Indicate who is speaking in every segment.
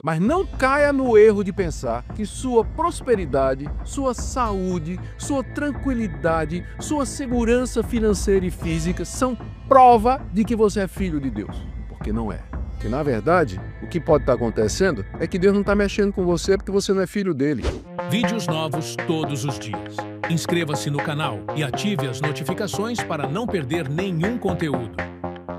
Speaker 1: Mas não caia no erro de pensar que sua prosperidade, sua saúde, sua tranquilidade, sua segurança financeira e física são prova de que você é filho de Deus. Porque não é. Porque, na verdade, o que pode estar acontecendo é que Deus não está mexendo com você porque você não é filho dele.
Speaker 2: Vídeos novos todos os dias. Inscreva-se no canal e ative as notificações para não perder nenhum conteúdo.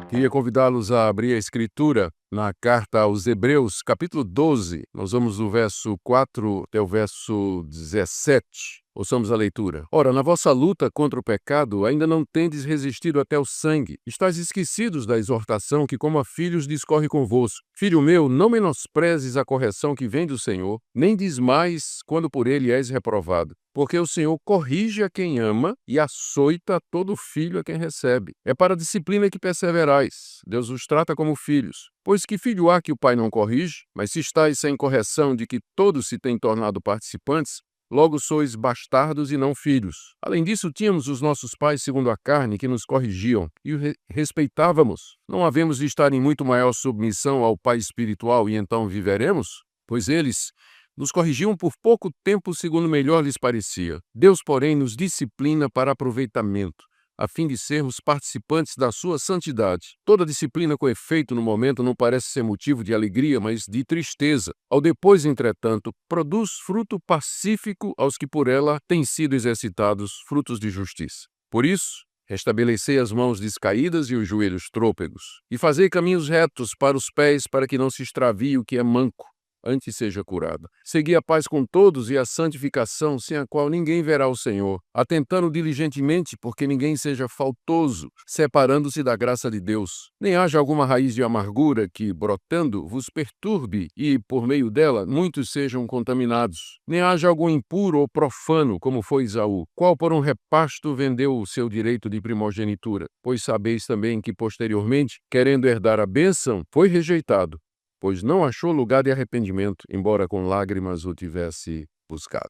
Speaker 1: Queria convidá-los a abrir a Escritura na carta aos Hebreus, capítulo 12. Nós vamos do verso 4 até o verso 17. Ouçamos a leitura. Ora, na vossa luta contra o pecado, ainda não tendes resistido até o sangue. Estais esquecidos da exortação que, como a filhos, discorre convosco. Filho meu, não menosprezes a correção que vem do Senhor, nem desmais quando por ele és reprovado. Porque o Senhor corrige a quem ama e açoita todo filho a quem recebe. É para a disciplina que perseverais. Deus os trata como filhos. Pois que filho há que o pai não corrige? Mas se estáis sem correção de que todos se têm tornado participantes, logo sois bastardos e não filhos. Além disso, tínhamos os nossos pais segundo a carne que nos corrigiam e o respeitávamos. Não havemos de estar em muito maior submissão ao Pai espiritual e então viveremos? Pois eles nos corrigiam por pouco tempo segundo melhor lhes parecia. Deus, porém, nos disciplina para aproveitamento, a fim de sermos participantes da sua santidade. Toda disciplina com efeito no momento não parece ser motivo de alegria, mas de tristeza. Ao depois, entretanto, produz fruto pacífico aos que por ela têm sido exercitados, frutos de justiça. Por isso, restabelecei as mãos descaídas e os joelhos trôpegos, e fazei caminhos retos para os pés, para que não se extravie o que é manco, antes seja curada. Segui a paz com todos e a santificação, sem a qual ninguém verá o Senhor, atentando diligentemente, porque ninguém seja faltoso, separando-se da graça de Deus. Nem haja alguma raiz de amargura que, brotando, vos perturbe e, por meio dela, muitos sejam contaminados. Nem haja algum impuro ou profano, como foi Esaú, qual por um repasto vendeu o seu direito de primogenitura. Pois sabeis também que, posteriormente, querendo herdar a bênção, foi rejeitado, pois não achou lugar de arrependimento, embora com lágrimas o tivesse buscado.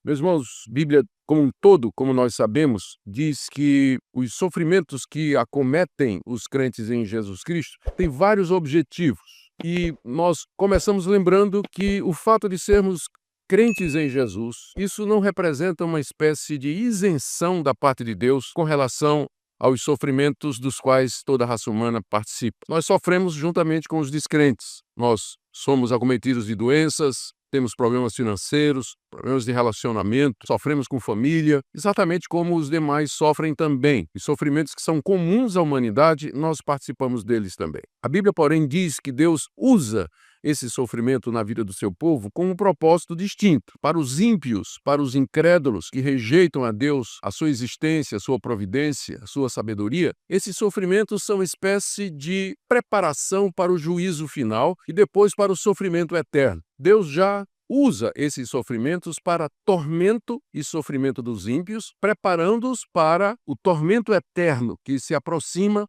Speaker 1: Meus irmãos, Bíblia como um todo, como nós sabemos, diz que os sofrimentos que acometem os crentes em Jesus Cristo têm vários objetivos. E nós começamos lembrando que o fato de sermos crentes em Jesus, isso não representa uma espécie de isenção da parte de Deus com relação aos sofrimentos dos quais toda a raça humana participa. Nós sofremos juntamente com os descrentes. Nós somos acometidos de doenças, temos problemas financeiros, problemas de relacionamento, sofremos com família, exatamente como os demais sofrem também. Os sofrimentos que são comuns à humanidade, nós participamos deles também. A Bíblia, porém, diz que Deus usa esse sofrimento na vida do seu povo com um propósito distinto. Para os ímpios, para os incrédulos que rejeitam a Deus, a sua existência, a sua providência, a sua sabedoria, esses sofrimentos são espécie de preparação para o juízo final e depois para o sofrimento eterno. Deus já usa esses sofrimentos para tormento e sofrimento dos ímpios, preparando-os para o tormento eterno que se aproxima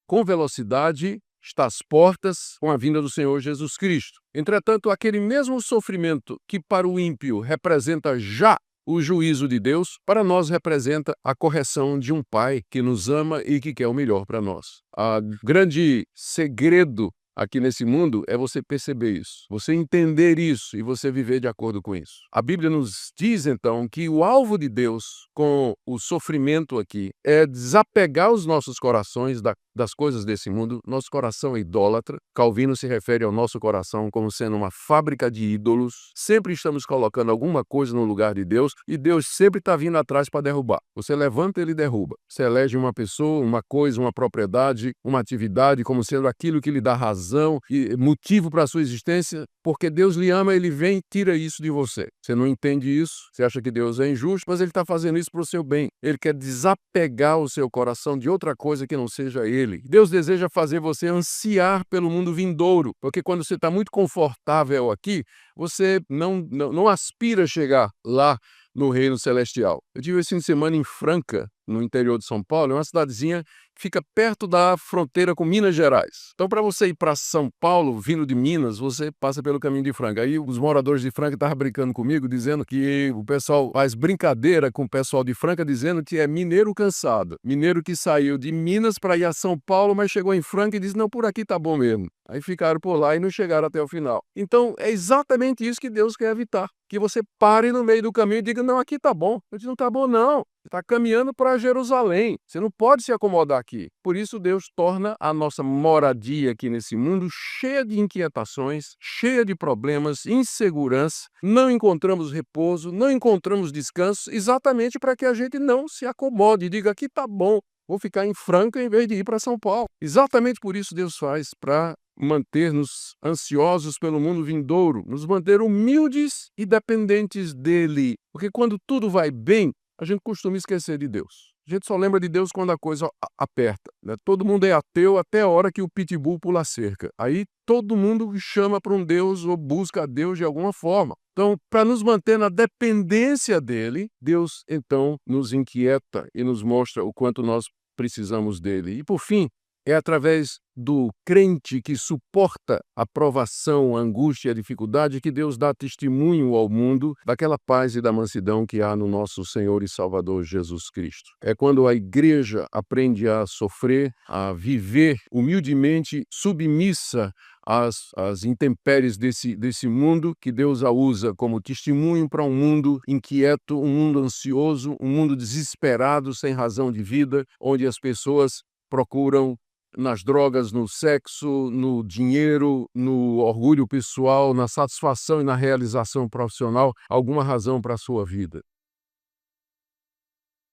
Speaker 1: com velocidade, está às portas com a vinda do Senhor Jesus Cristo. Entretanto, aquele mesmo sofrimento que para o ímpio representa já o juízo de Deus, para nós representa a correção de um Pai que nos ama e que quer o melhor para nós. O grande segredo aqui nesse mundo é você perceber isso, você entender isso e você viver de acordo com isso. A Bíblia nos diz, então, que o alvo de Deus com o sofrimento aqui é desapegar os nossos corações das coisas desse mundo. Nosso coração é idólatra. Calvino se refere ao nosso coração como sendo uma fábrica de ídolos. Sempre estamos colocando alguma coisa no lugar de Deus e Deus sempre está vindo atrás para derrubar. Você levanta, ele derruba. Você elege uma pessoa, uma coisa, uma propriedade, uma atividade como sendo aquilo que lhe dá razão e motivo para a sua existência, porque Deus lhe ama, ele vem e tira isso de você. Você não entende isso, você acha que Deus é injusto, mas ele está fazendo isso para o seu bem. Ele quer desapegar o seu coração de outra coisa que não seja ele. Deus deseja fazer você ansiar pelo mundo vindouro, porque quando você está muito confortável aqui, você não aspira a chegar lá no reino celestial. Eu tive esse fim de semana em Franca, no interior de São Paulo, é uma cidadezinha que fica perto da fronteira com Minas Gerais. Então, para você ir para São Paulo, vindo de Minas, você passa pelo caminho de Franca. Aí os moradores de Franca estavam brincando comigo, dizendo que o pessoal faz brincadeira com o pessoal de Franca, dizendo que é mineiro cansado. Mineiro que saiu de Minas para ir a São Paulo, mas chegou em Franca e disse, não, por aqui tá bom mesmo. Aí ficaram por lá e não chegaram até o final. Então, é exatamente isso que Deus quer evitar. Que você pare no meio do caminho e diga, não, aqui tá bom. Eu disse, não tá bom não. Você está caminhando para Jerusalém. Você não pode se acomodar aqui. Por isso, Deus torna a nossa moradia aqui nesse mundo cheia de inquietações, cheia de problemas, insegurança. Não encontramos repouso, não encontramos descanso, exatamente para que a gente não se acomode e diga, aqui tá bom. Vou ficar em Franca em vez de ir para São Paulo. Exatamente por isso Deus faz, para manter-nos ansiosos pelo mundo vindouro, nos manter humildes e dependentes dele. Porque quando tudo vai bem, a gente costuma esquecer de Deus. A gente só lembra de Deus quando a coisa aperta, né? Todo mundo é ateu até a hora que o pitbull pula a cerca. Aí todo mundo chama para um Deus ou busca a Deus de alguma forma. Então, para nos manter na dependência dele, Deus então nos inquieta e nos mostra o quanto nós precisamos dele. E por fim, é através do crente que suporta a provação, a angústia e a dificuldade que Deus dá testemunho ao mundo daquela paz e da mansidão que há no nosso Senhor e Salvador Jesus Cristo. É quando a igreja aprende a sofrer, a viver humildemente submissa às intempéries desse mundo, que Deus a usa como testemunho para um mundo inquieto, um mundo ansioso, um mundo desesperado, sem razão de vida, onde as pessoas procuram nas drogas, no sexo, no dinheiro, no orgulho pessoal, na satisfação e na realização profissional, alguma razão para a sua vida.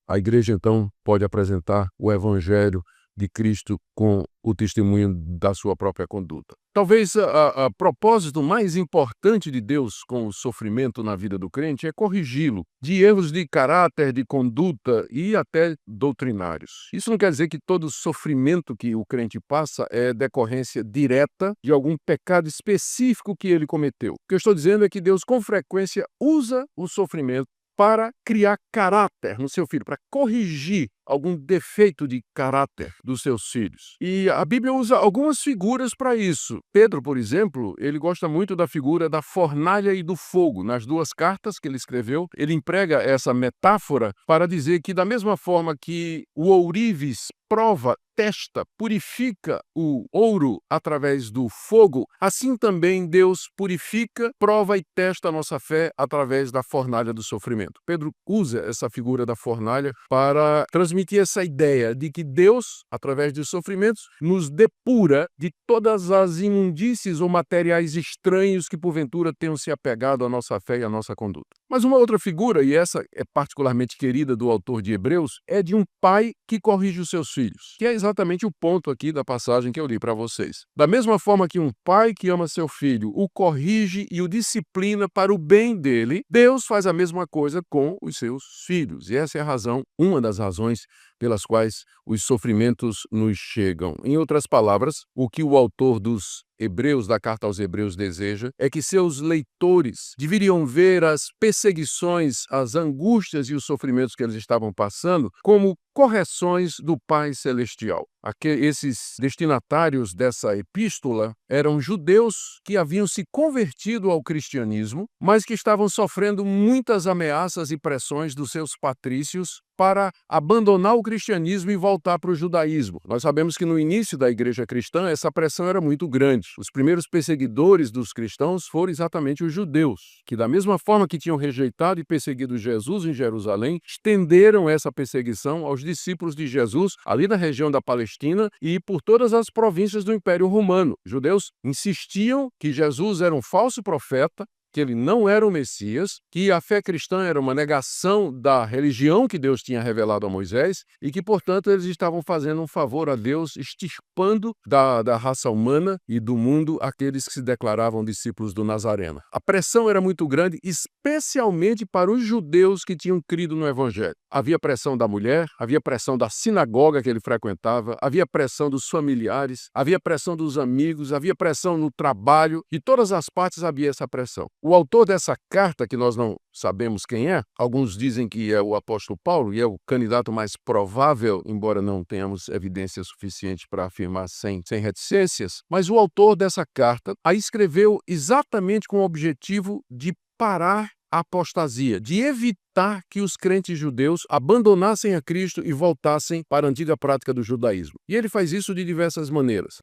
Speaker 1: A igreja, então, pode apresentar o evangelho de Cristo com o testemunho da sua própria conduta. Talvez a propósito mais importante de Deus com o sofrimento na vida do crente é corrigi-lo de erros de caráter, de conduta e até doutrinários. Isso não quer dizer que todo sofrimento que o crente passa é decorrência direta de algum pecado específico que ele cometeu. O que eu estou dizendo é que Deus com frequência usa o sofrimento para criar caráter no seu filho, para corrigir algum defeito de caráter dos seus filhos. E a Bíblia usa algumas figuras para isso. Pedro, por exemplo, ele gosta muito da figura da fornalha e do fogo. Nas duas cartas que ele escreveu, ele emprega essa metáfora para dizer que da mesma forma que o ourives prova, testa, purifica o ouro através do fogo, assim também Deus purifica, prova e testa a nossa fé através da fornalha do sofrimento. Pedro usa essa figura da fornalha para transmitir essa ideia de que Deus, através dos sofrimentos, nos depura de todas as imundícies ou materiais estranhos que porventura tenham se apegado à nossa fé e à nossa conduta. Mas uma outra figura, e essa é particularmente querida do autor de Hebreus, é de um pai que corrige os seus filhos, que é exatamente o ponto aqui da passagem que eu li para vocês. Da mesma forma que um pai que ama seu filho o corrige e o disciplina para o bem dele, Deus faz a mesma coisa com os seus filhos. E essa é a razão, uma das razões pelas quais os sofrimentos nos chegam. Em outras palavras, o que o autor dos Hebreus, da carta aos Hebreus, deseja é que seus leitores deveriam ver as perseguições, as angústias e os sofrimentos que eles estavam passando como correções do Pai Celestial. Esses destinatários dessa epístola eram judeus que haviam se convertido ao cristianismo, mas que estavam sofrendo muitas ameaças e pressões dos seus patrícios para abandonar o cristianismo e voltar para o judaísmo. Nós sabemos que no início da igreja cristã essa pressão era muito grande. Os primeiros perseguidores dos cristãos foram exatamente os judeus, que da mesma forma que tinham rejeitado e perseguido Jesus em Jerusalém, estenderam essa perseguição aos discípulos de Jesus ali na região da Palestina e por todas as províncias do Império Romano. Os judeus insistiam que Jesus era um falso profeta, que ele não era o Messias, que a fé cristã era uma negação da religião que Deus tinha revelado a Moisés e que, portanto, eles estavam fazendo um favor a Deus, extirpando da raça humana e do mundo aqueles que se declaravam discípulos do Nazareno. A pressão era muito grande, especialmente para os judeus que tinham crido no Evangelho. Havia pressão da mulher, havia pressão da sinagoga que ele frequentava, havia pressão dos familiares, havia pressão dos amigos, havia pressão no trabalho, de todas as partes havia essa pressão. O autor dessa carta, que nós não sabemos quem é, alguns dizem que é o apóstolo Paulo, e é o candidato mais provável, embora não tenhamos evidência suficiente para afirmar sem reticências, mas o autor dessa carta a escreveu exatamente com o objetivo de parar a apostasia, de evitar que os crentes judeus abandonassem a Cristo e voltassem para a antiga prática do judaísmo. E ele faz isso de diversas maneiras.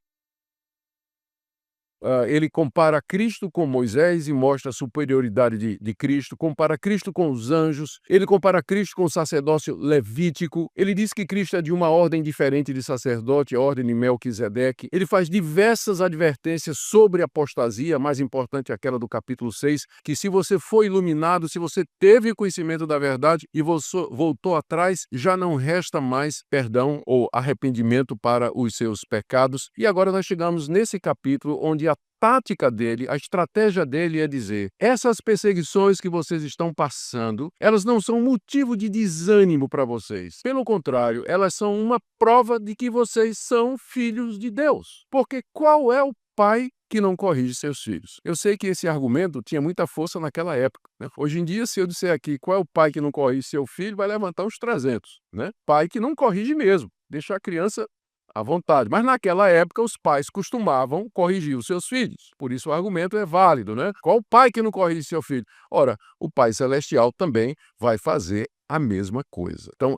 Speaker 1: Ele compara Cristo com Moisés e mostra a superioridade de Cristo, compara Cristo com os anjos, ele compara Cristo com o sacerdócio levítico, ele diz que Cristo é de uma ordem diferente de sacerdote, a ordem de Melquisedeque, ele faz diversas advertências sobre a apostasia, a mais importante é aquela do capítulo 6, que se você foi iluminado, se você teve conhecimento da verdade e voltou atrás, já não resta mais perdão ou arrependimento para os seus pecados. E agora nós chegamos nesse capítulo onde a tática dele, a estratégia dele é dizer: essas perseguições que vocês estão passando, elas não são motivo de desânimo para vocês. Pelo contrário, elas são uma prova de que vocês são filhos de Deus. Porque qual é o pai que não corrige seus filhos? Eu sei que esse argumento tinha muita força naquela época, né? Hoje em dia, se eu disser aqui qual é o pai que não corrige seu filho, vai levantar uns 300, né? Pai que não corrige mesmo, deixa a criança à vontade. Mas naquela época os pais costumavam corrigir os seus filhos. Por isso o argumento é válido, né? Qual o pai que não corrige seu filho? Ora, o Pai Celestial também vai fazer a mesma coisa. Então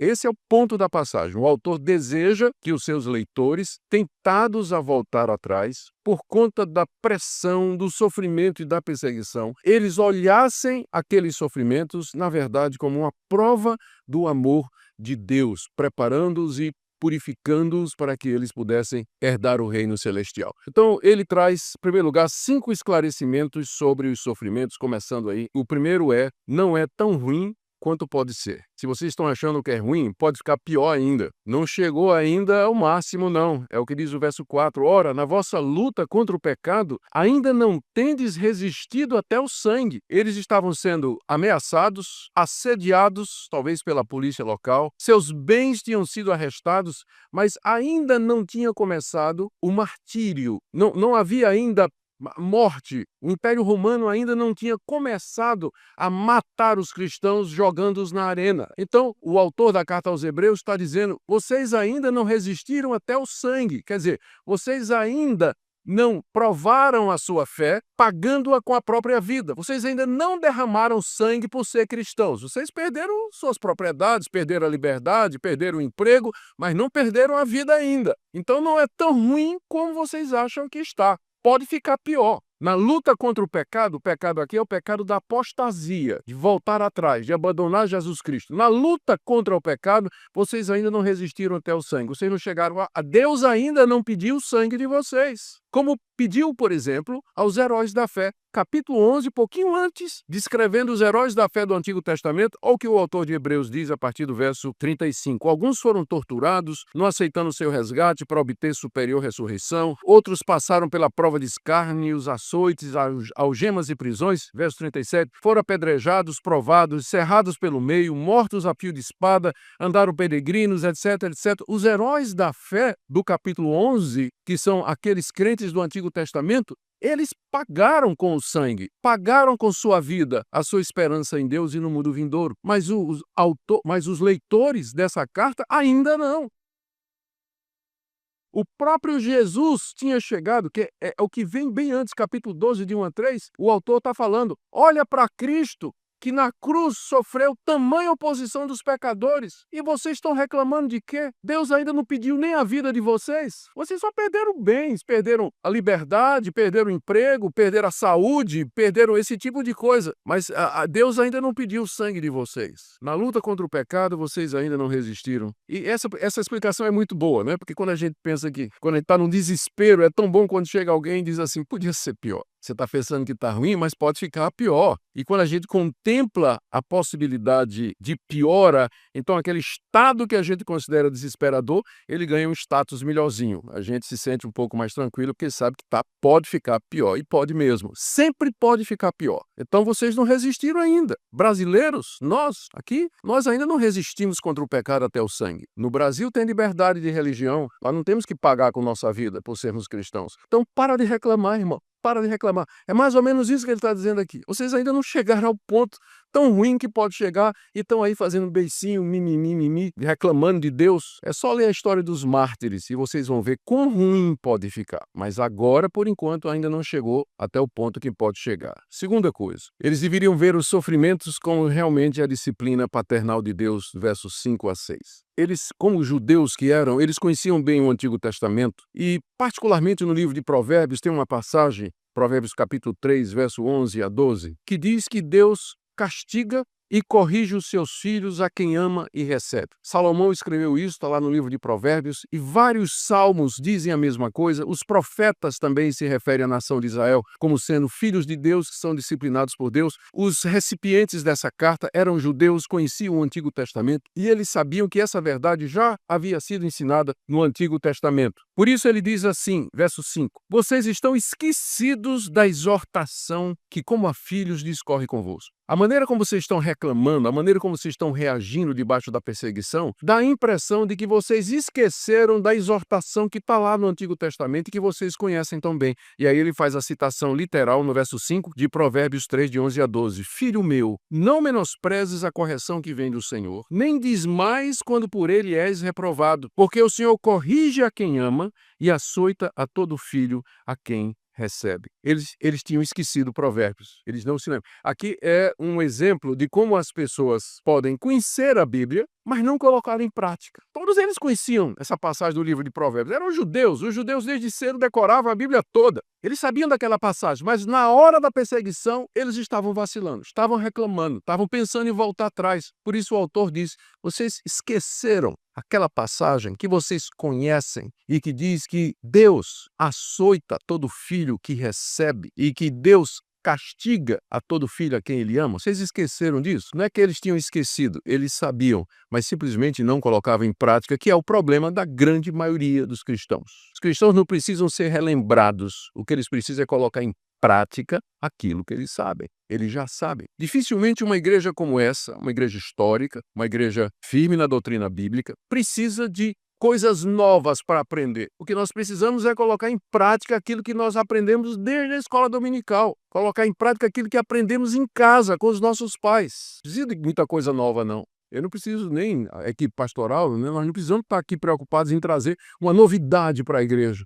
Speaker 1: esse é o ponto da passagem. O autor deseja que os seus leitores, tentados a voltar atrás por conta da pressão, do sofrimento e da perseguição, eles olhassem aqueles sofrimentos, na verdade, como uma prova do amor de Deus, preparando-os e purificando-os para que eles pudessem herdar o reino celestial. Então, ele traz, em primeiro lugar, 5 esclarecimentos sobre os sofrimentos, começando aí. O primeiro não é tão ruim quanto pode ser. Se vocês estão achando que é ruim, pode ficar pior ainda. Não chegou ainda ao máximo, não. É o que diz o verso 4. Ora, na vossa luta contra o pecado, ainda não tendes resistido até o sangue. Eles estavam sendo ameaçados, assediados, talvez pela polícia local. Seus bens tinham sido arrestados, mas ainda não tinha começado o martírio. Não havia ainda morte. O Império Romano ainda não tinha começado a matar os cristãos jogando-os na arena. Então, o autor da carta aos Hebreus está dizendo: vocês ainda não resistiram até o sangue. Quer dizer, vocês ainda não provaram a sua fé pagando-a com a própria vida. Vocês ainda não derramaram sangue por ser cristãos. Vocês perderam suas propriedades, perderam a liberdade, perderam o emprego, mas não perderam a vida ainda. Então não é tão ruim como vocês acham que está. Pode ficar pior. Na luta contra o pecado aqui é o pecado da apostasia, de voltar atrás, de abandonar Jesus Cristo. Na luta contra o pecado, vocês ainda não resistiram até o sangue. Vocês não chegaram a... Deus ainda não pediu o sangue de vocês. Como pediu, por exemplo, aos heróis da fé. Capítulo 11, pouquinho antes, descrevendo os heróis da fé do Antigo Testamento, olha o que o autor de Hebreus diz a partir do verso 35. Alguns foram torturados, não aceitando seu resgate para obter superior ressurreição. Outros passaram pela prova de escárnios, açoites, algemas e prisões. Verso 37. Foram apedrejados, provados, cerrados pelo meio, mortos a fio de espada, andaram peregrinos, etc, etc. Os heróis da fé do capítulo 11, que são aqueles crentes do Antigo Testamento, eles pagaram com o sangue, pagaram com sua vida a sua esperança em Deus e no mundo vindouro. Mas os leitores dessa carta ainda não. O próprio Jesus tinha chegado, que é o que vem bem antes, capítulo 12, de 1 a 3, o autor está falando: olha para Cristo, que na cruz sofreu tamanha oposição dos pecadores. E vocês estão reclamando de quê? Deus ainda não pediu nem a vida de vocês. Vocês só perderam bens, perderam a liberdade, perderam o emprego, perderam a saúde, perderam esse tipo de coisa. Mas Deus ainda não pediu o sangue de vocês. Na luta contra o pecado, vocês ainda não resistiram. E essa explicação é muito boa, né? Porque quando a gente pensa que, quando a gente está num desespero, é tão bom quando chega alguém e diz assim: podia ser pior. Você está pensando que está ruim, mas pode ficar pior. E quando a gente contempla a possibilidade de piora, então aquele estado que a gente considera desesperador, ele ganha um status melhorzinho. A gente se sente um pouco mais tranquilo, porque sabe que pode ficar pior. E pode mesmo. Sempre pode ficar pior. Então vocês não resistiram ainda. Brasileiros, nós ainda não resistimos contra o pecado até o sangue. No Brasil tem liberdade de religião. Nós não temos que pagar com nossa vida por sermos cristãos. Então para de reclamar, irmão. para de reclamar. É mais ou menos isso que ele está dizendo aqui. Vocês ainda não chegaram ao ponto tão ruim que pode chegar e estão aí fazendo beicinho, mimimi, reclamando de Deus. É só ler a história dos mártires e vocês vão ver quão ruim pode ficar. Mas agora, por enquanto, ainda não chegou até o ponto que pode chegar. Segunda coisa, eles deveriam ver os sofrimentos como realmente a disciplina paternal de Deus, versos 5 a 6. Eles, como judeus que eram, eles conheciam bem o Antigo Testamento e, particularmente no livro de Provérbios, tem uma passagem, Provérbios capítulo 3, verso 11 a 12, que diz que Deus castiga e corrige os seus filhos a quem ama e recebe. Salomão escreveu isso, está lá no livro de Provérbios, e vários salmos dizem a mesma coisa. Os profetas também se referem à nação de Israel como sendo filhos de Deus que são disciplinados por Deus. Os recipientes dessa carta eram judeus, conheciam o Antigo Testamento e eles sabiam que essa verdade já havia sido ensinada no Antigo Testamento. Por isso ele diz assim, verso 5, vocês estão esquecidos da exortação que como a filhos discorre convosco. A maneira como vocês estão reclamando, a maneira como vocês estão reagindo debaixo da perseguição, dá a impressão de que vocês esqueceram da exortação que está lá no Antigo Testamento e que vocês conhecem tão bem. E aí ele faz a citação literal no verso 5 de Provérbios 3, de 11 a 12. Filho meu, não menosprezes a correção que vem do Senhor, nem desmais quando por ele és reprovado, porque o Senhor corrige a quem ama e açoita a todo filho a quem recebe. Eles tinham esquecido Provérbios, eles não se lembram. Aqui é um exemplo de como as pessoas podem conhecer a Bíblia, mas não colocar em prática. Todos eles conheciam essa passagem do livro de Provérbios. Eram judeus, os judeus desde cedo decoravam a Bíblia toda. Eles sabiam daquela passagem, mas na hora da perseguição eles estavam vacilando, estavam reclamando, estavam pensando em voltar atrás. Por isso o autor diz, vocês esqueceram aquela passagem que vocês conhecem e que diz que Deus açoita todo filho que recebe e que Deus castiga a todo filho a quem ele ama. Vocês esqueceram disso? Não é que eles tinham esquecido, eles sabiam, mas simplesmente não colocavam em prática, que é o problema da grande maioria dos cristãos. Os cristãos não precisam ser relembrados, o que eles precisam é colocar em prática aquilo que eles sabem. Eles já sabem. Dificilmente uma igreja como essa, uma igreja histórica, uma igreja firme na doutrina bíblica, precisa de coisas novas para aprender. O que nós precisamos é colocar em prática aquilo que nós aprendemos desde a escola dominical. Colocar em prática aquilo que aprendemos em casa, com os nossos pais. Não precisa de muita coisa nova, não. Eu não preciso nem a equipe pastoral, né? Nós não precisamos estar aqui preocupados em trazer uma novidade para a igreja.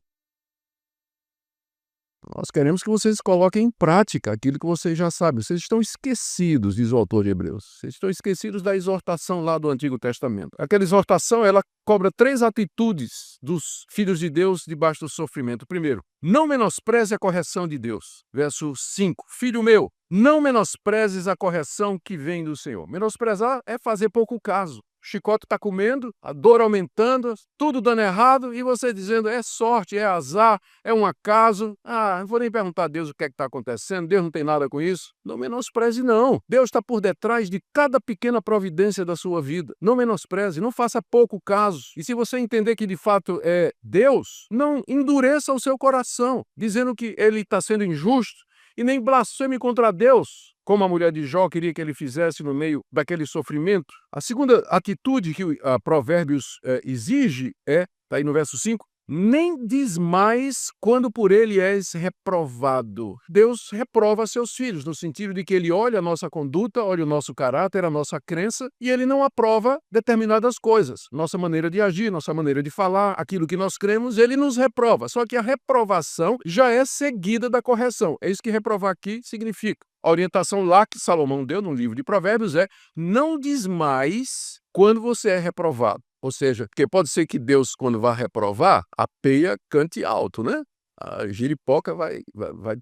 Speaker 1: Nós queremos que vocês coloquem em prática aquilo que vocês já sabem. Vocês estão esquecidos, diz o autor de Hebreus. Vocês estão esquecidos da exortação lá do Antigo Testamento. Aquela exortação, ela cobra 3 atitudes dos filhos de Deus debaixo do sofrimento. Primeiro, não menospreze a correção de Deus. Verso 5. Filho meu, não menosprezes a correção que vem do Senhor. Menosprezar é fazer pouco caso. O chicote está comendo, a dor aumentando, tudo dando errado, e você dizendo, é sorte, é azar, é um acaso. Não vou nem perguntar a Deus o que é que está acontecendo, Deus não tem nada com isso. Não menospreze, não. Deus está por detrás de cada pequena providência da sua vida. Não menospreze, não faça pouco caso. E se você entender que de fato é Deus, não endureça o seu coração, dizendo que ele está sendo injusto, e nem blasfeme contra Deus, como a mulher de Jó queria que ele fizesse no meio daquele sofrimento. A segunda atitude que a Provérbios exige é, está aí no verso 5, nem desmais quando por ele és reprovado. Deus reprova seus filhos, no sentido de que ele olha a nossa conduta, olha o nosso caráter, a nossa crença, e ele não aprova determinadas coisas. Nossa maneira de agir, nossa maneira de falar, aquilo que nós cremos, ele nos reprova. Só que a reprovação já é seguida da correção. É isso que reprovar aqui significa. A orientação lá que Salomão deu no livro de Provérbios é não desmais quando você é reprovado. Ou seja, porque pode ser que Deus, quando vai reprovar, a peia cante alto, né? A giripoca vai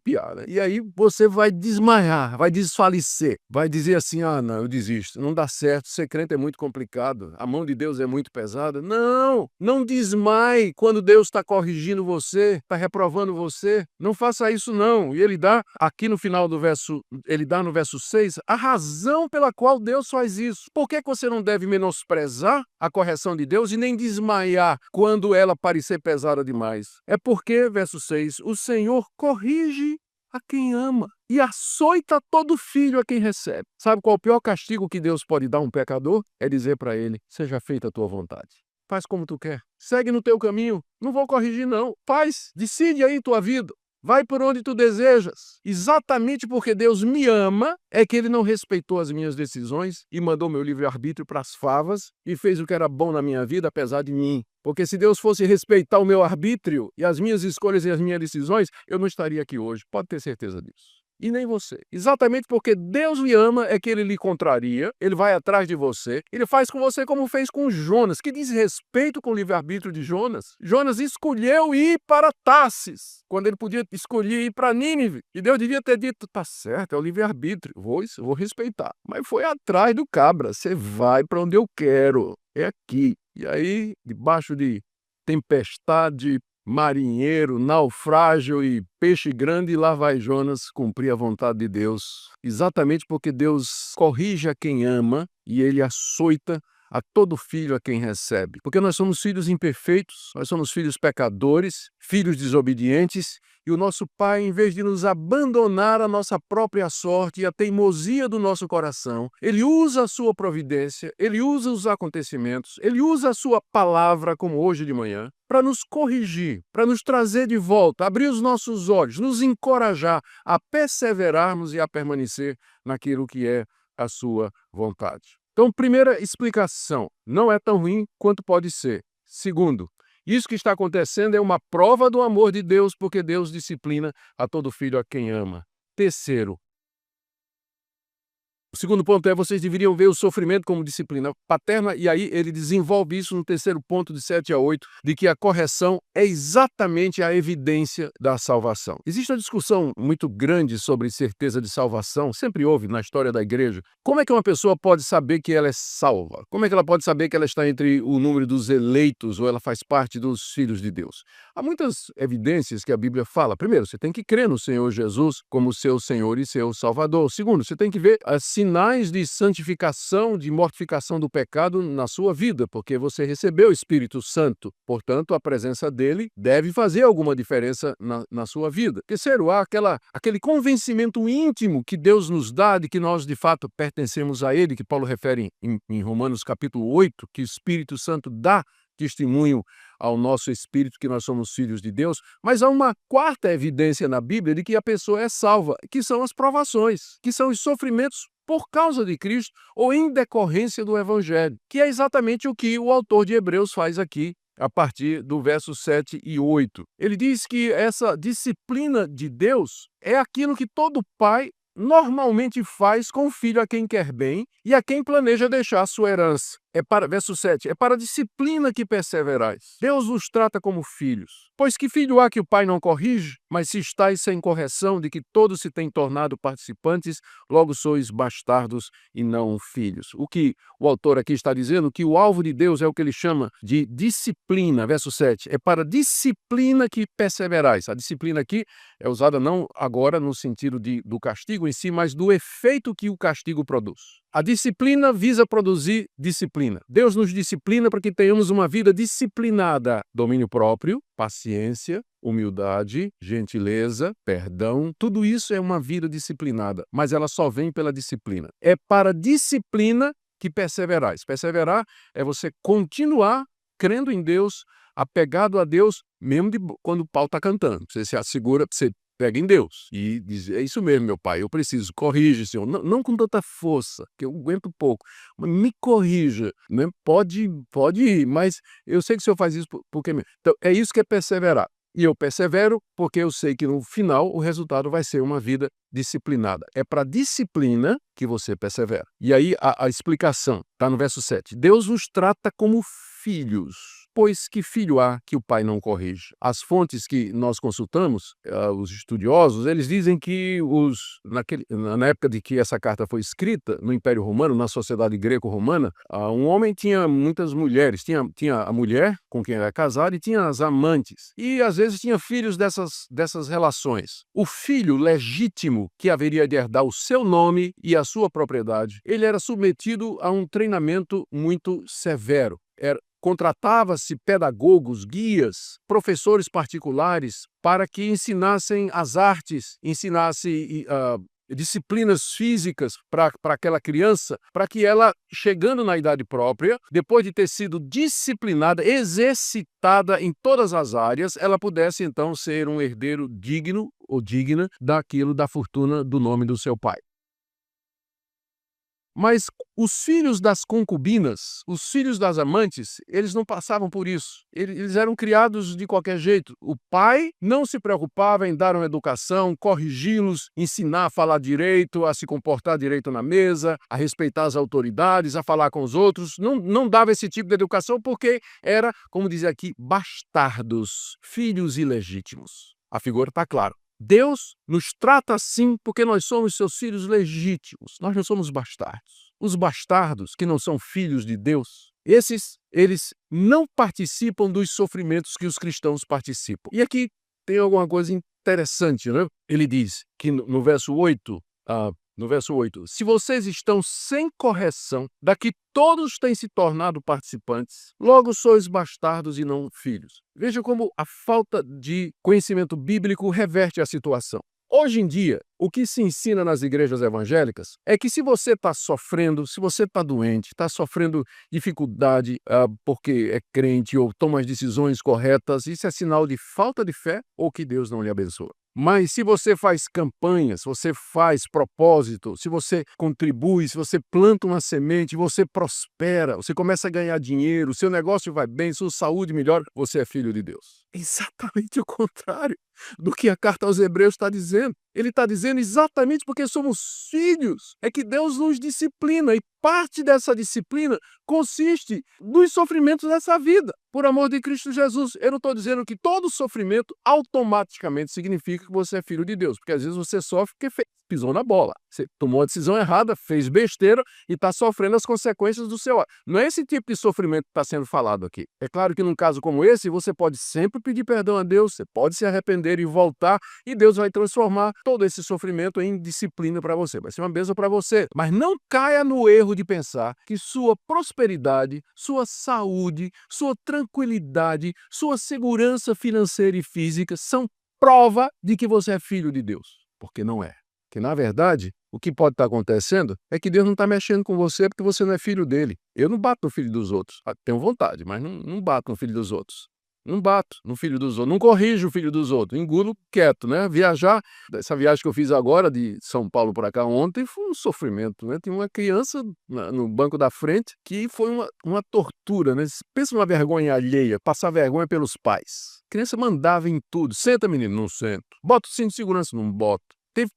Speaker 1: piar, né? E aí você vai desmaiar, vai desfalecer, vai dizer assim, não, eu desisto, não dá certo, ser crente é muito complicado, a mão de Deus é muito pesada. Não desmaie quando Deus está corrigindo você, está reprovando você, não faça isso não. E ele dá, aqui no final do verso, ele dá no verso 6, a razão pela qual Deus faz isso. Por que você não deve menosprezar a correção de Deus e nem desmaiar quando ela parecer pesada demais? É porque, verso 6, o Senhor corrige a quem ama e açoita todo filho a quem recebe. Sabe qual é o pior castigo que Deus pode dar a um pecador? É dizer para ele, seja feita a tua vontade. Faz como tu quer. Segue no teu caminho. Não vou corrigir não. Faz, decide aí tua vida. Vai por onde tu desejas. Exatamente porque Deus me ama, é que ele não respeitou as minhas decisões e mandou meu livre-arbítrio para as favas e fez o que era bom na minha vida, apesar de mim. Porque se Deus fosse respeitar o meu arbítrio e as minhas escolhas e as minhas decisões, eu não estaria aqui hoje. Pode ter certeza disso. E nem você. Exatamente porque Deus lhe ama é que ele lhe contraria, ele vai atrás de você, ele faz com você como fez com Jonas, que diz respeito com o livre-arbítrio de Jonas. Jonas escolheu ir para Tarsis, quando ele podia escolher ir para Nínive. E Deus devia ter dito, tá certo, é o livre-arbítrio, vou respeitar. Mas foi atrás do cabra, você vai para onde eu quero, é aqui. E aí, debaixo de tempestade, marinheiro, naufrágio e peixe grande, lá vai Jonas cumprir a vontade de Deus. Exatamente porque Deus corrige a quem ama e ele açoita a todo filho a quem recebe. Porque nós somos filhos imperfeitos, nós somos filhos pecadores, filhos desobedientes, e o nosso Pai, em vez de nos abandonar a nossa própria sorte e a teimosia do nosso coração, ele usa a sua providência, ele usa os acontecimentos, ele usa a sua palavra, como hoje de manhã, para nos corrigir, para nos trazer de volta, abrir os nossos olhos, nos encorajar a perseverarmos e a permanecer naquilo que é a sua vontade. Então, primeira explicação, não é tão ruim quanto pode ser. Segundo, isso que está acontecendo é uma prova do amor de Deus, porque Deus disciplina a todo filho a quem ama. Terceiro, o segundo ponto é, vocês deveriam ver o sofrimento como disciplina paterna, e aí ele desenvolve isso no terceiro ponto, de 7 a 8, de que a correção é exatamente a evidência da salvação. Existe uma discussão muito grande sobre certeza de salvação, sempre houve na história da igreja. Como é que uma pessoa pode saber que ela é salva? Como é que ela pode saber que ela está entre o número dos eleitos ou ela faz parte dos filhos de Deus? Há muitas evidências que a Bíblia fala. Primeiro, você tem que crer no Senhor Jesus como seu Senhor e seu Salvador. Segundo, você tem que ver as sinais de santificação, de mortificação do pecado na sua vida, porque você recebeu o Espírito Santo. Portanto, a presença dele deve fazer alguma diferença na sua vida. Terceiro, há aquele convencimento íntimo que Deus nos dá de que nós, de fato, pertencemos a ele, que Paulo refere em Romanos capítulo 8, que o Espírito Santo dá testemunho ao nosso espírito que nós somos filhos de Deus, mas há uma quarta evidência na Bíblia de que a pessoa é salva, que são as provações, que são os sofrimentos por causa de Cristo ou em decorrência do Evangelho, que é exatamente o que o autor de Hebreus faz aqui, a partir do verso 7 e 8. Ele diz que essa disciplina de Deus é aquilo que todo pai normalmente faz com o filho a quem quer bem e a quem planeja deixar sua herança. Verso 7, é para a disciplina que perseverais. Deus vos trata como filhos. Pois que filho há que o pai não corrige? Mas se estáis sem correção de que todos se têm tornado participantes, logo sois bastardos e não filhos. O que o autor aqui está dizendo, que o alvo de Deus é o que ele chama de disciplina. Verso 7, é para a disciplina que perseverais. A disciplina aqui é usada não agora no sentido do castigo em si, mas do efeito que o castigo produz. A disciplina visa produzir disciplina. Deus nos disciplina para que tenhamos uma vida disciplinada. Domínio próprio, paciência, humildade, gentileza, perdão. Tudo isso é uma vida disciplinada, mas ela só vem pela disciplina. É para a disciplina que perseverais. Perseverar é você continuar crendo em Deus, apegado a Deus, mesmo quando o pau está cantando. Você se assegura, você pega em Deus e diz, é isso mesmo, meu pai, eu preciso, corrige, Senhor. Não com tanta força, que eu aguento pouco, mas me corrija, né? Pode ir, mas eu sei que o Senhor faz isso porque... Então, é isso que é perseverar. E eu persevero porque eu sei que no final o resultado vai ser uma vida disciplinada. É para a disciplina que você persevera. E aí a explicação está no verso 7. Deus vos trata como filhos. Pois que filho há que o pai não corrige? As fontes que nós consultamos, os estudiosos, eles dizem que na época de que essa carta foi escrita, no Império Romano, na sociedade greco-romana, um homem tinha muitas mulheres. Tinha a mulher com quem era casado e tinha as amantes. E às vezes tinha filhos dessas relações. O filho legítimo que haveria de herdar o seu nome e a sua propriedade, ele era submetido a um treinamento muito severo. Contratava-se pedagogos, guias, professores particulares para que ensinassem as artes, ensinassem disciplinas físicas para aquela criança, para que ela, chegando na idade própria, depois de ter sido disciplinada, exercitada em todas as áreas, ela pudesse então ser um herdeiro digno ou digna da fortuna do nome do seu pai. Mas os filhos das concubinas, os filhos das amantes, eles não passavam por isso. Eles eram criados de qualquer jeito. O pai não se preocupava em dar uma educação, corrigi-los, ensinar a falar direito, a se comportar direito na mesa, a respeitar as autoridades, a falar com os outros. Não dava esse tipo de educação porque era, como diz aqui, bastardos, filhos ilegítimos. A figura está clara. Deus nos trata assim porque nós somos seus filhos legítimos. Nós não somos bastardos. Os bastardos, que não são filhos de Deus, eles não participam dos sofrimentos que os cristãos participam. E aqui tem alguma coisa interessante, né? Ele diz que no verso 8, se vocês estão sem correção, daqui todos têm se tornado participantes, logo sois bastardos e não filhos. Veja como a falta de conhecimento bíblico reverte a situação. Hoje em dia, o que se ensina nas igrejas evangélicas é que se você está sofrendo, se você está doente, está sofrendo dificuldade porque é crente ou toma as decisões corretas, isso é sinal de falta de fé ou que Deus não lhe abençoa. Mas se você faz campanhas, se você faz propósito, se você contribui, se você planta uma semente, você prospera, você começa a ganhar dinheiro, seu negócio vai bem, sua saúde melhora, você é filho de Deus. Exatamente o contrário do que a carta aos Hebreus está dizendo. Ele está dizendo exatamente porque somos filhos, é que Deus nos disciplina, e parte dessa disciplina consiste nos sofrimentos dessa vida. Por amor de Cristo Jesus, eu não estou dizendo que todo sofrimento automaticamente significa que você é filho de Deus, porque às vezes você sofre porque pisou na bola. Você tomou a decisão errada, fez besteira e está sofrendo as consequências do seu ato. Não é esse tipo de sofrimento que está sendo falado aqui. É claro que num caso como esse, você pode sempre pedir perdão a Deus, você pode se arrepender e voltar, e Deus vai transformar todo esse sofrimento em disciplina para você. Vai ser uma bênção para você. Mas não caia no erro de pensar que sua prosperidade, sua saúde, sua tranquilidade, sua segurança financeira e física são prova de que você é filho de Deus. Porque não é. Que, na verdade, o que pode estar acontecendo é que Deus não está mexendo com você porque você não é filho dele. Eu não bato no filho dos outros. Tenho vontade, mas não bato no filho dos outros. Não bato no filho dos outros. Não corrijo o filho dos outros. Engulo quieto, né? Viajar, essa viagem que eu fiz agora de São Paulo para cá ontem foi um sofrimento, né? Tinha uma criança no banco da frente que foi uma tortura, né? Pensa numa vergonha alheia, passar vergonha pelos pais. A criança mandava em tudo. Senta, menino, não sento. Bota o cinto de segurança, não boto.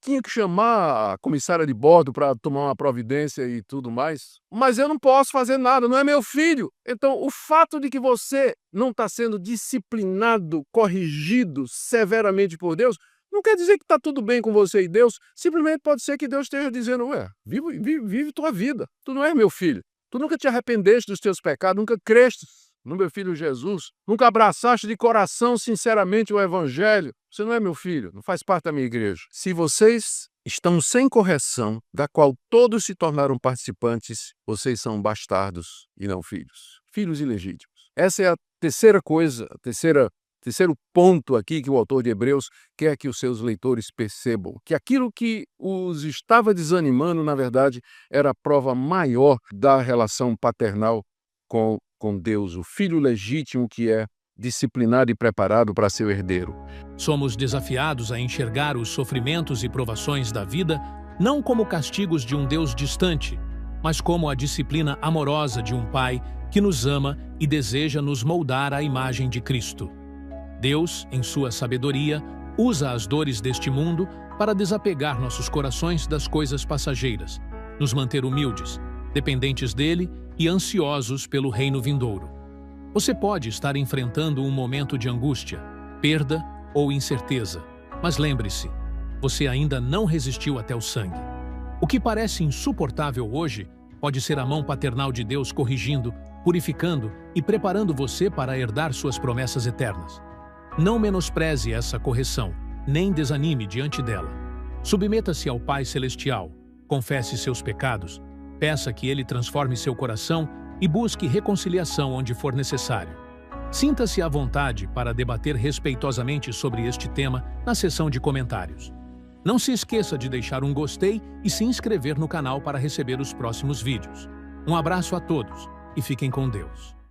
Speaker 1: Tinha que chamar a comissária de bordo para tomar uma providência e tudo mais. Mas eu não posso fazer nada, não é meu filho. Então, o fato de que você não está sendo disciplinado, corrigido severamente por Deus, não quer dizer que está tudo bem com você e Deus. Simplesmente pode ser que Deus esteja dizendo, vive tua vida. Tu não és meu filho. Tu nunca te arrependeste dos teus pecados, nunca creste no meu filho Jesus, nunca abraçaste de coração sinceramente o evangelho. Você não é meu filho, não faz parte da minha igreja. Se vocês estão sem correção, da qual todos se tornaram participantes, vocês são bastardos e não filhos. Filhos ilegítimos. Essa é a terceira coisa, terceiro ponto aqui que o autor de Hebreus quer que os seus leitores percebam. Que aquilo que os estava desanimando, na verdade, era a prova maior da relação paternal com Deus, o filho legítimo que é disciplinado e preparado para ser o herdeiro.
Speaker 2: Somos desafiados a enxergar os sofrimentos e provações da vida não como castigos de um Deus distante, mas como a disciplina amorosa de um Pai que nos ama e deseja nos moldar à imagem de Cristo. Deus, em sua sabedoria, usa as dores deste mundo para desapegar nossos corações das coisas passageiras, nos manter humildes, dependentes dele e ansiosos pelo reino vindouro. Você pode estar enfrentando um momento de angústia, perda ou incerteza, mas lembre-se, você ainda não resistiu até o sangue. O que parece insuportável hoje pode ser a mão paternal de Deus corrigindo, purificando e preparando você para herdar suas promessas eternas. Não menospreze essa correção, nem desanime diante dela. Submeta-se ao Pai Celestial, confesse seus pecados, peça que Ele transforme seu coração e busque reconciliação onde for necessário. Sinta-se à vontade para debater respeitosamente sobre este tema na seção de comentários. Não se esqueça de deixar um gostei e se inscrever no canal para receber os próximos vídeos. Um abraço a todos e fiquem com Deus.